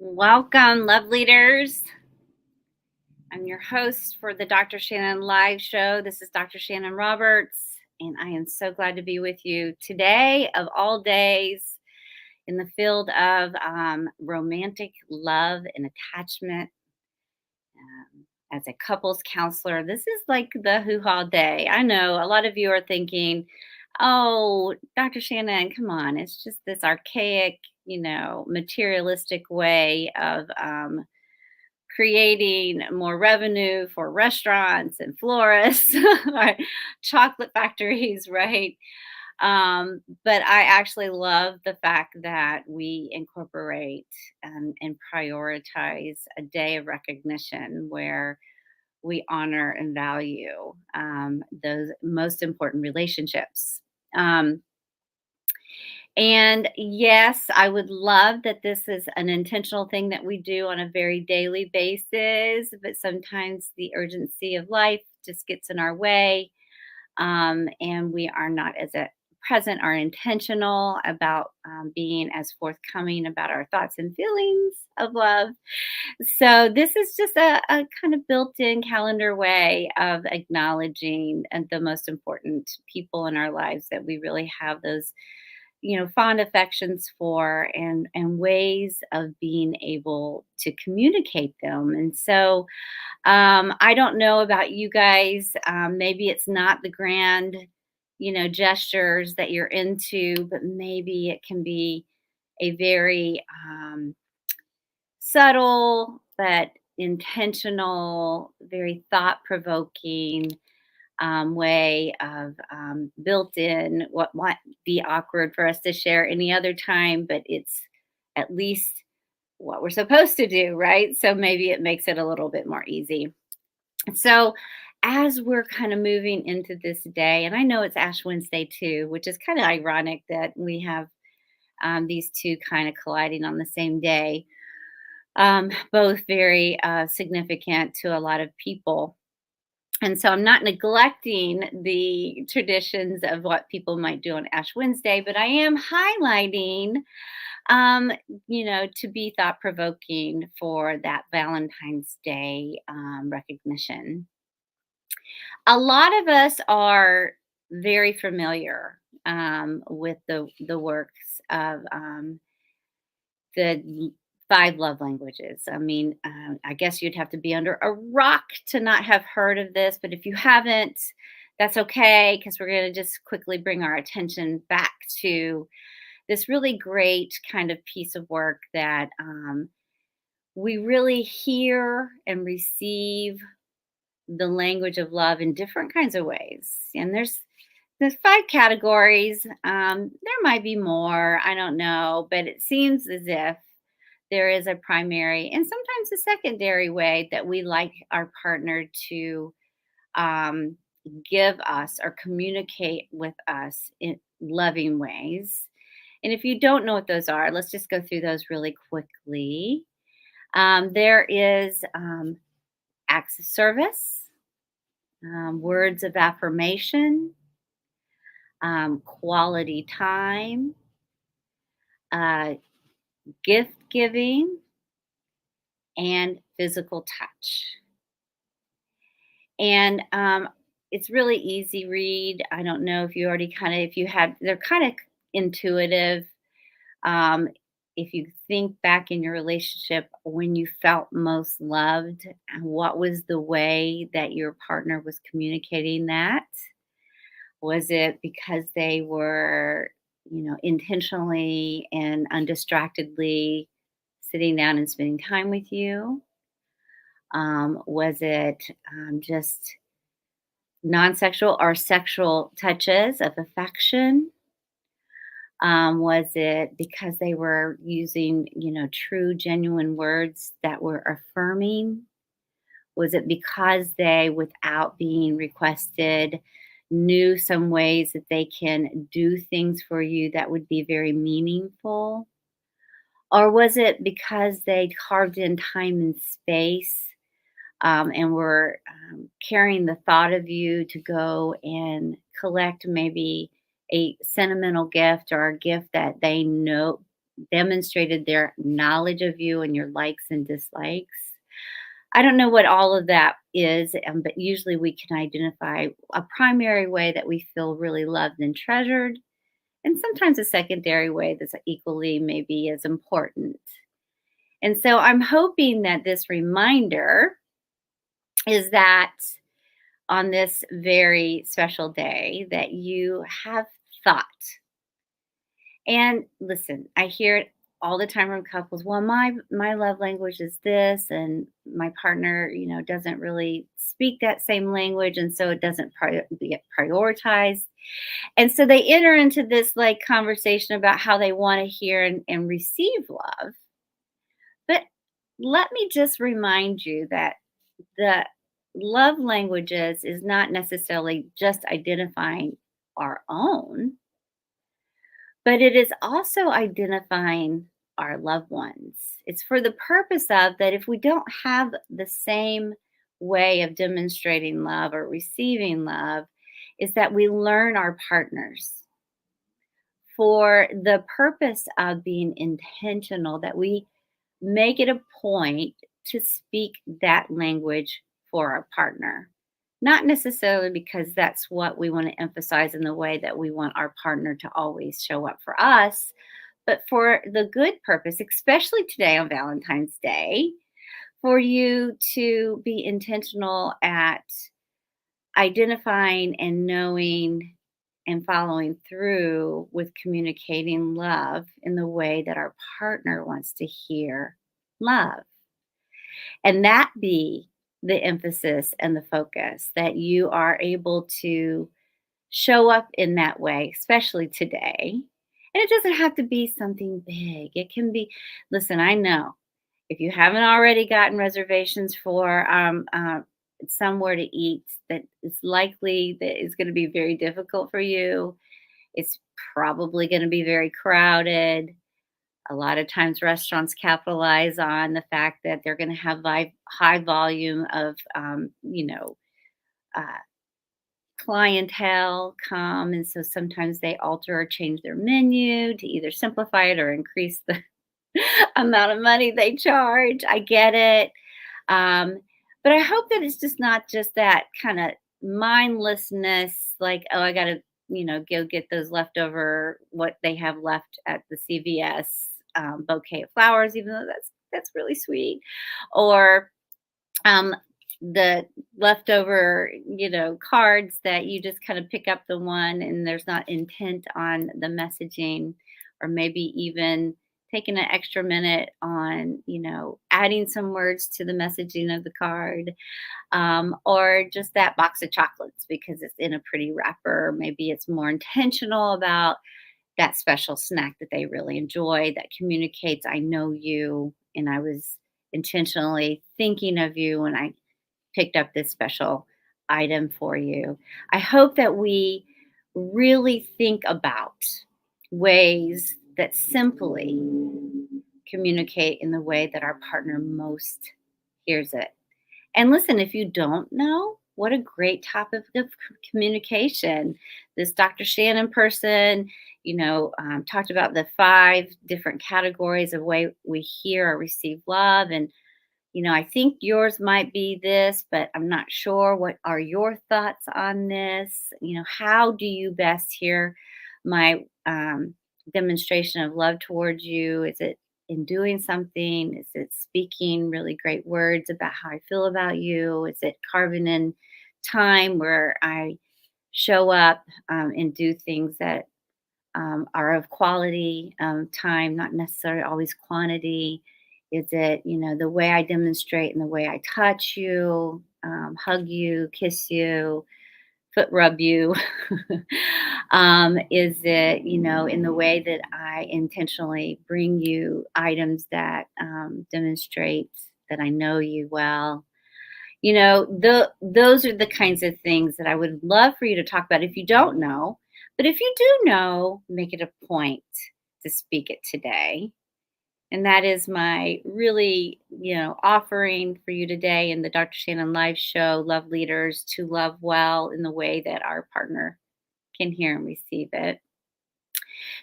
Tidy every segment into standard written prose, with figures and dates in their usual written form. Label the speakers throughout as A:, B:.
A: Welcome, love leaders. I'm your host for the Dr. Shannon live show. This is Dr. Shannon Roberts, and I am so glad to be with you today, of all days, in the field of romantic love and attachment. As a couples counselor, this is like the hoo ha day. I know a lot of you are thinking, oh, Dr. Shannon, come on. It's just this archaic, materialistic way of creating more revenue for restaurants and florists, or chocolate factories, right? But I actually love the fact that we incorporate and prioritize a day of recognition where we honor and value those most important relationships. Um, and yes, I would love that this is an intentional thing that we do on a very daily basis, but sometimes the urgency of life just gets in our way, and we are not as present or intentional about being as forthcoming about our thoughts and feelings of love. So this is just a kind of built-in calendar way of acknowledging the most important people in our lives that we really have those fond affections for, and ways of being able to communicate them. And so I don't know about you guys. Maybe it's not the grand gestures that you're into, but maybe it can be a very subtle but intentional, very thought provoking way of built in what might be awkward for us to share any other time, but it's at least what we're supposed to do, right? So maybe it makes it a little bit more easy. So, as we're kind of moving into this day, and I know it's Ash Wednesday too, which is kind of ironic that we have these two kind of colliding on the same day, both very significant to a lot of people. And so I'm not neglecting the traditions of what people might do on Ash Wednesday, but I am highlighting, um, to be thought provoking for that Valentine's Day recognition. A lot of us are very familiar with the works of the five love languages. I mean, I guess you'd have to be under a rock to not have heard of this, but if you haven't, that's okay because we're going to just quickly bring our attention back to this really great kind of piece of work that we really hear and receive the language of love in different kinds of ways. And there's five categories. There might be more. I don't know, but it seems as if there is a primary and sometimes a secondary way that we like our partner to um, give us or communicate with us in loving ways. And if you don't know what those are, let's just go through those really quickly. There is acts of service, words of affirmation, quality time, uh, gift giving, and physical touch. And it's really easy read. I don't know if you already if you had, they're kind of intuitive. Um, if you think back in your relationship when you felt most loved, and what was the way that your partner was communicating that? Was it because they were, intentionally and undistractedly sitting down and spending time with you? Was it just non sexual or sexual touches of affection? Was it because they were using, true, genuine words that were affirming? Was it because they, without being requested, knew some ways that they can do things for you that would be very meaningful? Or was it because they carved in time and space, and were carrying the thought of you to go and collect maybe a sentimental gift or a gift that they know demonstrated their knowledge of you and your likes and dislikes. I don't know what all of that is, but usually we can identify a primary way that we feel really loved and treasured, and sometimes a secondary way that's equally maybe as important. And so I'm hoping that this reminder is that on this very special day that you have thought. And listen, I hear it all the time from couples. Well, my love language is this, and my partner, doesn't really speak that same language, and so it doesn't get prioritized. And so they enter into this like conversation about how they want to hear and receive love. But let me just remind you that the love languages is not necessarily just identifying our own, but it is also identifying our loved ones. It's for the purpose of that if we don't have the same way of demonstrating love or receiving love, is that we learn our partners for the purpose of being intentional, that we make it a point to speak that language for our partner. Not necessarily because that's what we want to emphasize in the way that we want our partner to always show up for us, but for the good purpose, especially today on Valentine's Day, for you to be intentional at identifying and knowing and following through with communicating love in the way that our partner wants to hear love. And that be the emphasis and the focus, that you are able to show up in that way, especially today. And it doesn't have to be something big. It can be, listen, I know if you haven't already gotten reservations for somewhere to eat, that it's likely that it's going to be very difficult for you. It's probably going to be very crowded. A lot of times restaurants capitalize on the fact that they're going to have high volume of, uh, clientele come. And so sometimes they alter or change their menu to either simplify it or increase the amount of money they charge. I get it. Um, but I hope that it's just not just that kind of mindlessness, like, oh, I got to, go get those leftover, what they have left at the CVS bouquet of flowers, even though that's really sweet. Or um, the leftover, cards that you just kind of pick up the one and there's not intent on the messaging, or maybe even taking an extra minute on, adding some words to the messaging of the card, or just that box of chocolates because it's in a pretty wrapper. Maybe it's more intentional about that special snack that they really enjoy that communicates, I know you, and I was intentionally thinking of you when I picked up this special item for you. I hope that we really think about ways that simply communicate in the way that our partner most hears it. And listen, if you don't know, what a great topic of communication. This Dr. Shannon person, talked about the 5 different categories of way we hear or receive love. And I think yours might be this, but I'm not sure. What are your thoughts on this? How do you best hear my demonstration of love towards you? Is it in doing something? Is it speaking really great words about how I feel about you? Is it carving in time where I show up and do things that are of quality time, not necessarily always quantity? Is it, the way I demonstrate and the way I touch you, hug you, kiss you, foot rub you? Is it, in the way that I intentionally bring you items that demonstrate that I know you well? Those are the kinds of things that I would love for you to talk about if you don't know. But if you do know, make it a point to speak it today. And that is my really, offering for you today in the Dr. Shannon Live Show, Love Leaders to Love Well in the way that our partner can hear and receive it.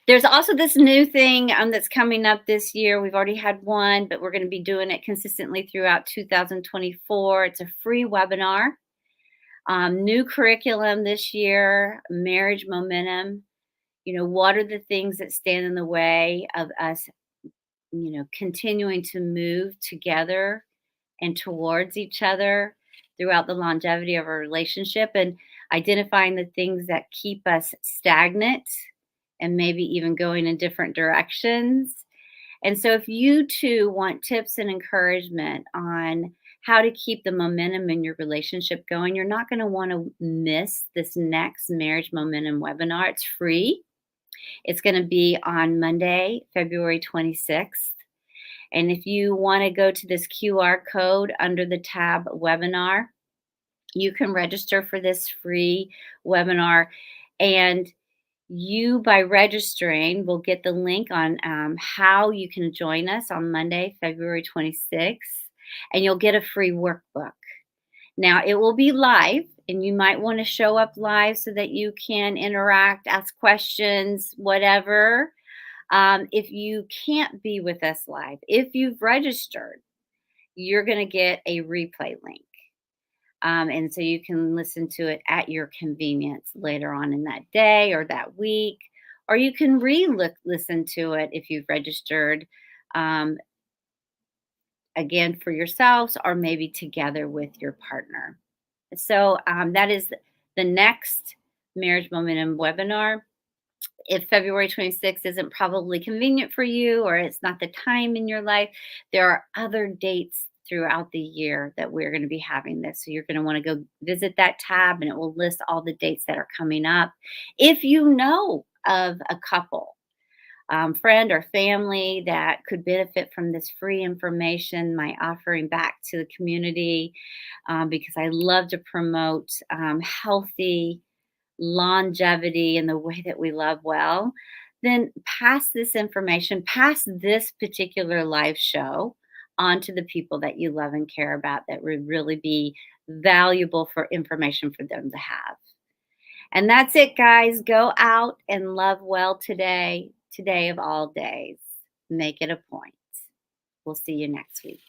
A: There's also this new thing, that's coming up this year. We've already had one, but we're gonna be doing it consistently throughout 2024. It's a free webinar. New curriculum this year, marriage momentum. What are the things that stand in the way of us, continuing to move together and towards each other throughout the longevity of our relationship, and identifying the things that keep us stagnant and maybe even going in different directions. And so, if you too want tips and encouragement on how to keep the momentum in your relationship going, you're not going to want to miss this next Marriage Momentum webinar. It's free. It's going to be on Monday, February 26th. And if you want to go to this QR code under the tab webinar, you can register for this free webinar. And you, by registering, will get the link on how you can join us on Monday, February 26th, and you'll get a free workbook. Now, it will be live, and you might want to show up live so that you can interact, ask questions, whatever. If you can't be with us live, if you've registered, you're going to get a replay link. And so you can listen to it at your convenience later on in that day or that week, or you can listen to it if you've registered, um, again for yourselves or maybe together with your partner. So that is the next Marriage Momentum webinar. If February 26th isn't probably convenient for you or it's not the time in your life, there are other dates throughout the year that we're going to be having this. So you're going to want to go visit that tab and it will list all the dates that are coming up. If you know of a couple, friend or family that could benefit from this free information, my offering back to the community, because I love to promote healthy longevity and the way that we love well, then pass this information, pass this particular live show on to the people that you love and care about that would really be valuable for information for them to have. And that's it, guys. Go out and love well today, today of all days. Make it a point. We'll see you next week.